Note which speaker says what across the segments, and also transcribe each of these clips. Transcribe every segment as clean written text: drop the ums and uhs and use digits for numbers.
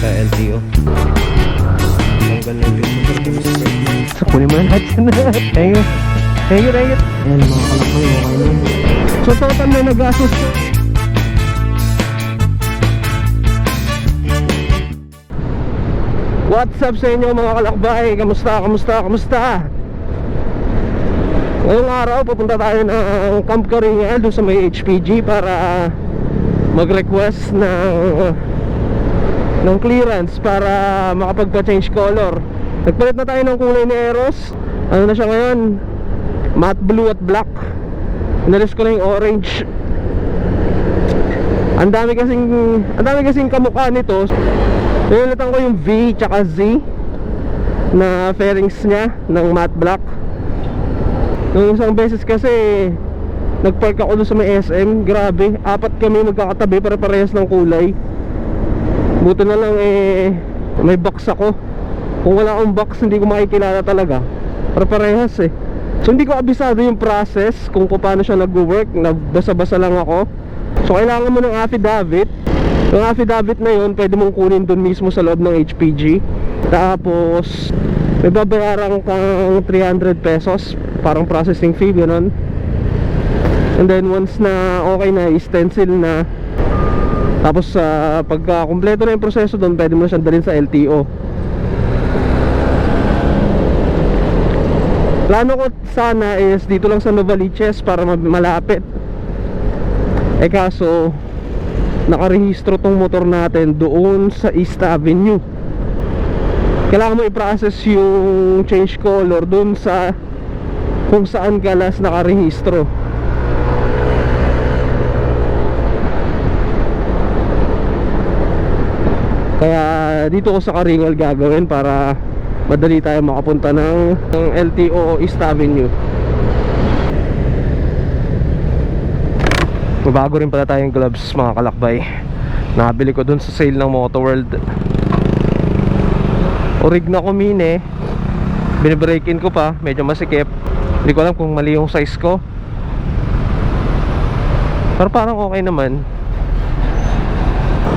Speaker 1: sa LTO. Tanggal na yung pinto. So kunin mo na lahat yan. Thank you. Thank you. Ayan mga kalakbay, okay na. So total na nagastos ko. What's up sa inyo mga kalakbay? Kamusta? Ngayong araw pupunta tayo ng Camp Karingel doon sa may HPG para mag-request ng clearance para makapagpa-change color. Nagpalit na tayo ng kulay ni Eros. Ano na siya ngayon? Matte blue at black. Inalis ko na yung orange. Ang dami kasing kamukha nito. Nililitan ko yung V tsaka Z na fairings niya ng matte black. Nung isang beses kasi nagpark ako doon sa may SM. Grabe, 4 kami magkakatabi para parehas ng kulay. Buto na lang may box ako. Kung wala akong box hindi ko makikilala talaga. Para parehas So hindi ko abisado yung process kung paano siya nag-work. Nagbasa-basa lang ako. So kailangan mo ng affidavit. Yung affidavit na yun pwede mong kunin doon mismo sa loob ng HPG. Tapos may babayaran kang 300 pesos, parang processing fee, gano'n. And then once na okay na, stencil na. Tapos pagka kumpleto na yung proseso doon, pwede mo na siyang dalhin sa LTO. Plano ko sana is dito lang sa Novaliches para malapit. Kaso nakarehistro tong motor natin doon sa East Avenue. Kailangan mo i-process yung change color doon sa kung saan ka last nakarehistro. Kaya dito ko sa Karingel gagawin para madali tayo makapunta ng LTO East Avenue. Bago rin pala tayong gloves mga kalakbay. Nakabili ko dun sa sale ng Moto World. Orig na kumine. Binibreak in ko pa, medyo masikip. Hindi ko alam kung mali yung size ko. Pero parang okay naman.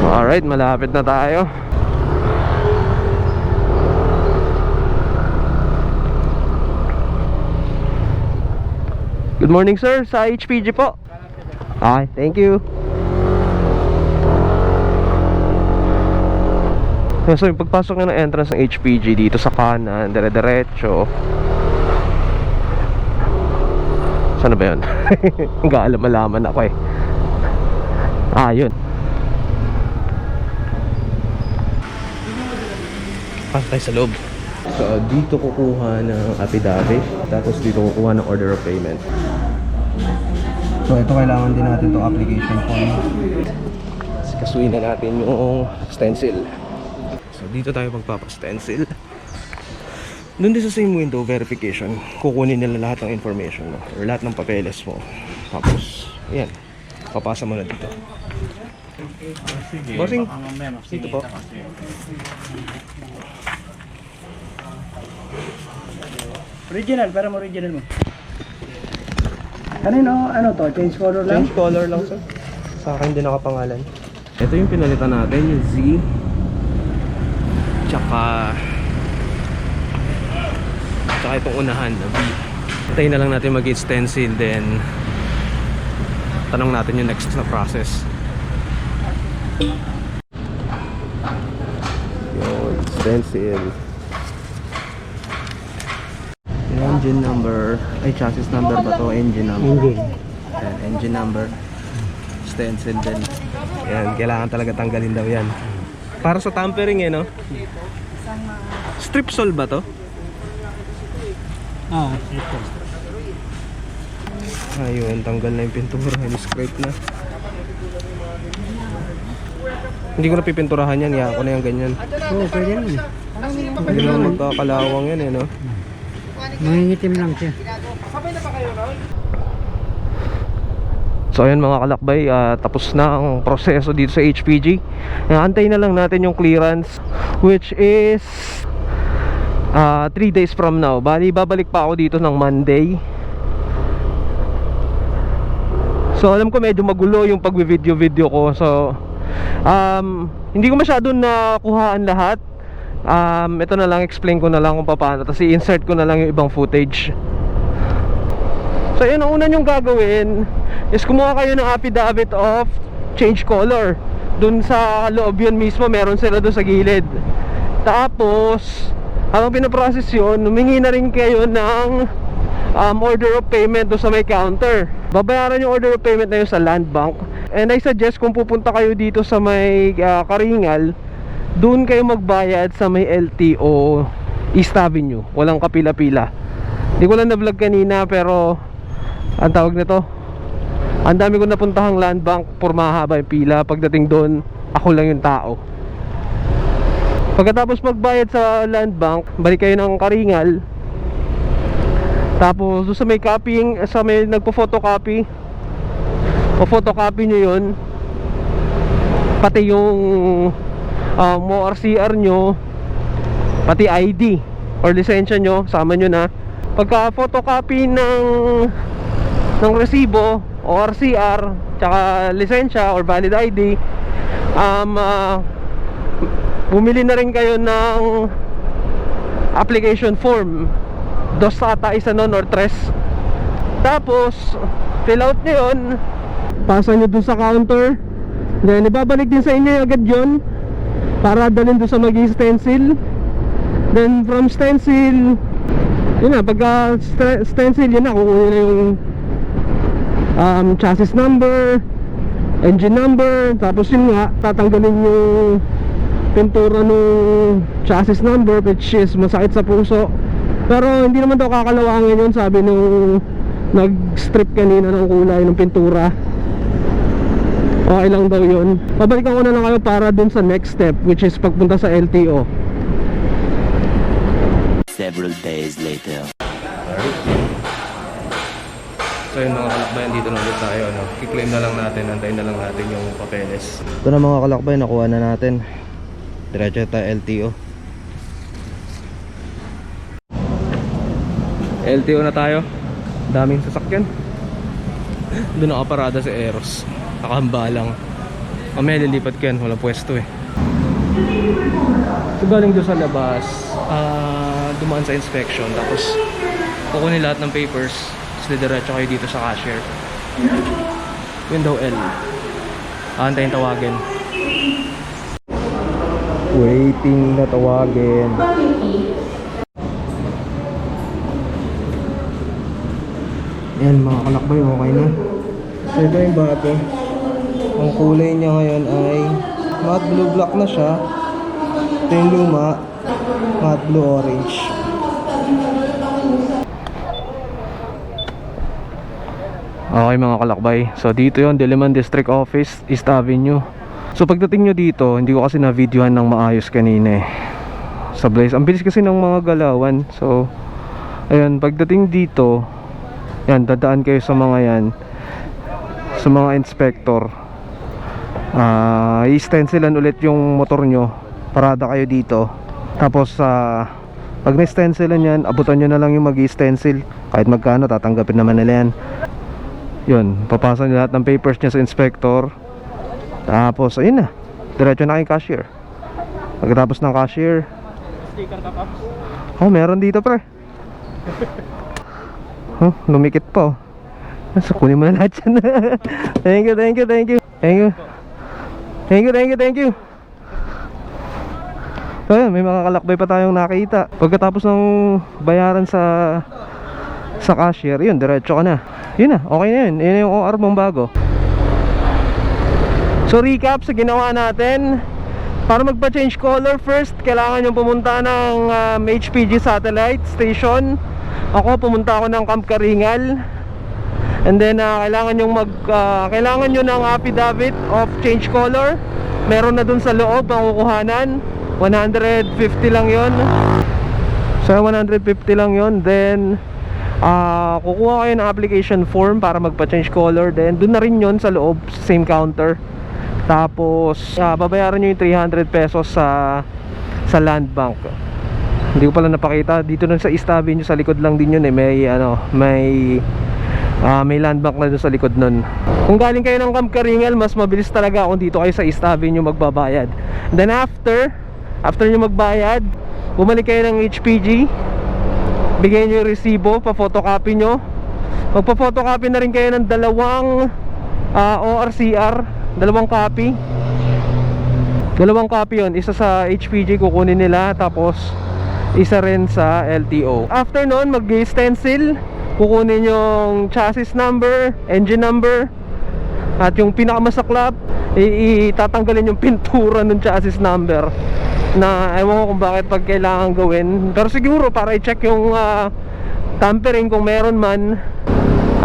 Speaker 1: Alright, malapit na tayo. Good morning sir, sa HPG po. Okay, thank you. So yung pagpasok nyo ng entrance ng HPG dito sa kanan, dire-diretso. Saan ba yun? Hanggang alam-alaman ako yun. Pasok tayo sa loob. So dito kukuha ng affidavit. Tapos dito kukuha ng order of payment. So ito kailangan din natin itong application form. Kasuin na natin yung stencil. So dito tayo magpapa-stencil. Doon din sa same window verification, kukunin nila lahat ng information mo or lahat ng papeles mo. Tapos ayan, papasa mo na dito. Sige, bossing, dito po.
Speaker 2: Original, para mo original mo. Ano to? Change color lang?
Speaker 1: Change color lang sir. Sa akin din nakapangalan. Ito yung pinalitan natin, yung Z. Tsaka itong unahan na B. Hintayin na lang natin mag-stencil, then tanong natin yung next na process. Yung stencil. Engine number, chassis number ba to? Engine number. Engine number. Stencil din. Yan, kailangan talaga tanggalin daw yan. Para sa tampering no? Strip sol ba to?
Speaker 2: Strip sol.
Speaker 1: Ayun, tanggal na yung pintura, scrape na. Hindi ko na pipinturahan yan, ko na yung ganyan.
Speaker 2: Oo, pwede naman.
Speaker 1: Hindi naman magkakalawang yan no?
Speaker 2: Mangingitim lang siya.
Speaker 1: So ayun mga kalakbay, tapos na ang proseso dito sa HPG. Antayin na lang natin yung clearance, which is 3 days from now. Bali babalik pa ako dito ng Monday. So alam ko medyo magulo yung pag-video ko. So Hindi ko masyado nakuhaan lahat. Ito na lang, explain ko na lang kung paano, tapos i-insert ko na lang yung ibang footage. So yun, ang una nyong gagawin is kumuha kayo ng affidavit of change color. Dun sa loob yun mismo, meron sila doon sa gilid. Tapos habang pinaprocess yun, humingi na rin kayo ng order of payment doon sa may counter. Babayaran yung order of payment na yun sa land bank. And I suggest kung pupunta kayo dito sa may Karingal, doon kayo magbayad sa may LTO East Avenue. Walang kapila-pila. Hindi ko lang na-vlog kanina, pero ang tawag nito, ang dami ko napuntahang land bank, por mahaba yung pila. Pagdating doon, ako lang yung tao. Pagkatapos magbayad sa land bank, balik kayo ng Karingal. Tapos doon sa may copying, sa may nagpo-photocopy, o-photocopy nyo yun, pati yung ORCR nyo, pati ID or lisensya nyo, sama nyo na. Pagka photocopy ng resibo, ORCR, tsaka lisensya or valid ID, bumili na rin kayo ng application form. Dos ata isa nun or tres. Tapos fill out nyo yun, pasa nyo dun sa counter, then ibabalik din sa inyo agad yun para dalhin doon sa mag-stencil. Then from stencil, yun na, pagka stencil, yun na, kukunin na yung chassis number, engine number. Tapos yun nga, tatanggalin yung pintura ng chassis number, which is masakit sa puso. Pero hindi naman daw kakalawangin yun, sabi nung nag-strip kanina ng kulay ng pintura. Okay lang daw yun. Pabalikan ko na lang kayo para dun sa next step, which is pagpunta sa LTO.
Speaker 3: Several days later.
Speaker 1: So yun mga kalakbay, dito na ulit tayo, no? I-claim na lang natin, antayin na lang natin yung papeles.
Speaker 4: Ito na mga kalakbay, nakuha na natin. Diretso tayo LTO.
Speaker 1: LTO na tayo. Daming sasakyan. Doon nakaparada si Eros. Nakahamba lang. Mamaya lilipat ko yan, walang pwesto eh. So galing doon sa labas, dumaan sa inspection, tapos kukunin lahat ng papers, tapos diretso kayo dito sa cashier. Window L. Aantayin tawagin. Waiting na tawagin.
Speaker 4: Yan mga kalakbay, okay na. So ito yung bago. Ang kulay niya ngayon ay matte blue black na siya. Ito yung luma, matte blue orange.
Speaker 1: Okay mga kalakbay, so dito yon, Diliman District Office, East Avenue. So pagdating nyo dito, hindi ko kasi na-videohan ng maayos kanina eh, sa Blaze. Ang bilis kasi ng mga galawan. So ayun, pagdating dito, yan, dadaan kayo sa mga yan, sa mga inspector. I-stencilan ulit yung motor nyo, parada kayo dito. Tapos pag na-stencilan yan, abutan nyo na lang yung mag-stencil. Kahit magkano, tatanggapin naman nila yan. Yun, papasa nyo lahat ng papers nyo sa inspector. Tapos ayun na, diretso na kayong cashier. Pagkatapos ng cashier, oh, meron dito pre. Lumikit pa oh. So kunin mo na lahat yan. Thank you, thank you, thank you. Thank you. Thank you, thank you, thank you. So yun, may mga kalakbay pa tayong nakita. Pagkatapos ng bayaran sa cashier, yun, diretso ka na. Yun na, okay na yun. Yun yung OR mong bago. So recap sa ginawa natin. Para magpa-change color, first kailangan yung pumunta ng HPG satellite station. Ako pumunta ako ng Camp Karingal. And then kailangan nyo ng affidavit of change color. Meron na dun sa loob ang kukuhanan. 150 lang yon. So 150 lang yon. Then kukuha kayo ng application form para magpa-change color. Then dun na rin yon sa loob, same counter. Tapos babayaran nyo yung 300 pesos sa land bank. Hindi ko pala napakita. Dito nun sa East Avenue, sa likod lang din yun eh. May May landmark na doon sa likod nun. Kung galing kayo ng Camp Karingal, mas mabilis talaga kung dito kayo sa East Avenue magbabayad. Then after nyo magbayad, bumalik kayo ng HPG, bigay nyo yung resibo, pa-photocopy nyo. Magpa-photocopy na rin kayo ng dalawang ORCR, dalawang copy yun. Isa sa HPG kukunin nila, tapos isa rin sa LTO. After nun, mag-stencil, kukunin yung chassis number, engine number, at yung pinakamasaklap, itatanggalin yung pintura ng chassis number, na ewan ko kung bakit pag kailangan gawin, pero siguro para i-check yung tampering kung meron man.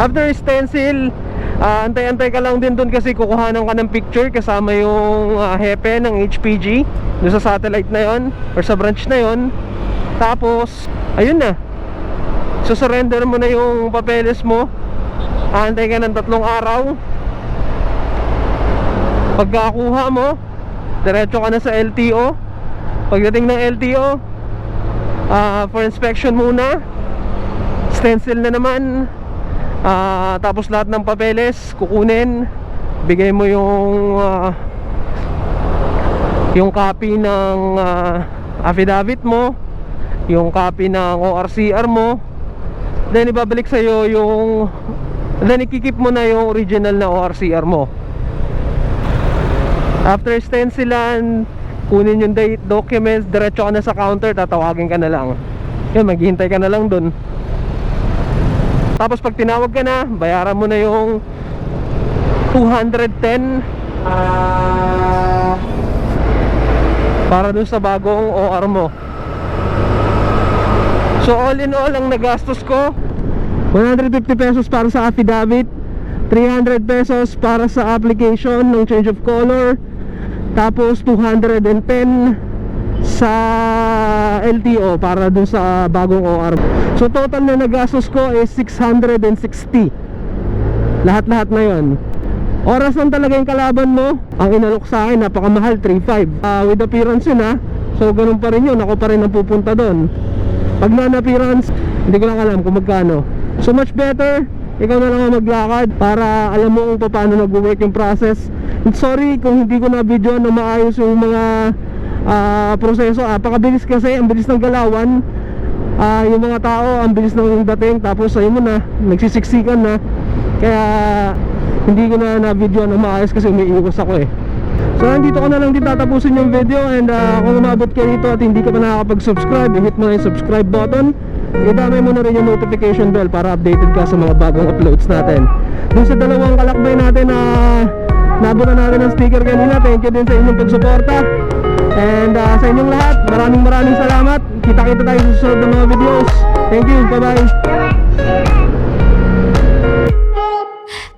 Speaker 1: After stencil, antay-antay ka lang din dun kasi kukuhanan ka ng picture kasama yung hepe ng HPG doon sa satellite na yon or sa branch na yon. Tapos ayun na, so surrender mo na yung papeles mo. Antay ka ng 3 araw. Pagkakuha mo, diretso ka na sa LTO. Pagdating ng LTO, for inspection muna, stencil na naman, tapos lahat ng papeles kukunin. Bigay mo yung copy ng affidavit mo, yung copy ng ORCR mo. Then ibabalik sa'yo then ikikip mo na yung original na ORCR mo. After stencilan, kunin yung documents, diretso ka na sa counter, tatawagin ka na lang. Yun, maghihintay ka na lang dun. Tapos pag tinawag ka na, bayaran mo na yung 210 para dun sa bagong OR mo. So all in all, ang nagastos ko, 150 pesos para sa affidavit, 300 pesos para sa application ng change of color, tapos 210 sa LTO para dun sa bagong OR. So total na nagastos ko is 660. Lahat-lahat na yon. Oras lang talaga yung kalaban mo. Ang inalok sa akin, napakamahal, 3.5. With appearance yun ha. So ganun pa rin yun, ako pa rin ang pupunta doon. Pag non-appearance, hindi ko lang alam kung magkano. So much better, ikaw na lang ang maglakad para alam mo kung paano nag-work yung process. And sorry kung hindi ko na video na maayos yung mga proseso. Pakabilis kasi, ang bilis ng galawan. Yung mga tao, ang bilis ng dating. Tapos ayun mo na, nagsisiksikan na. Kaya hindi ko na video na maayos kasi umiiwas ako eh. So nandito ko na lang din tatapusin yung video. And kung umabot kayo dito at hindi ka pa nakakapag-subscribe, hit mo na yung subscribe button. Idamay mo na rin yung notification bell para updated ka sa mga bagong uploads natin. Dun sa dalawang kalakbay natin na nabutan natin ng sticker kanina, thank you din sa inyong pagsuporta. And sa inyong lahat, maraming salamat. Kita-kita tayo sa susunod na mga videos. Thank you, bye bye.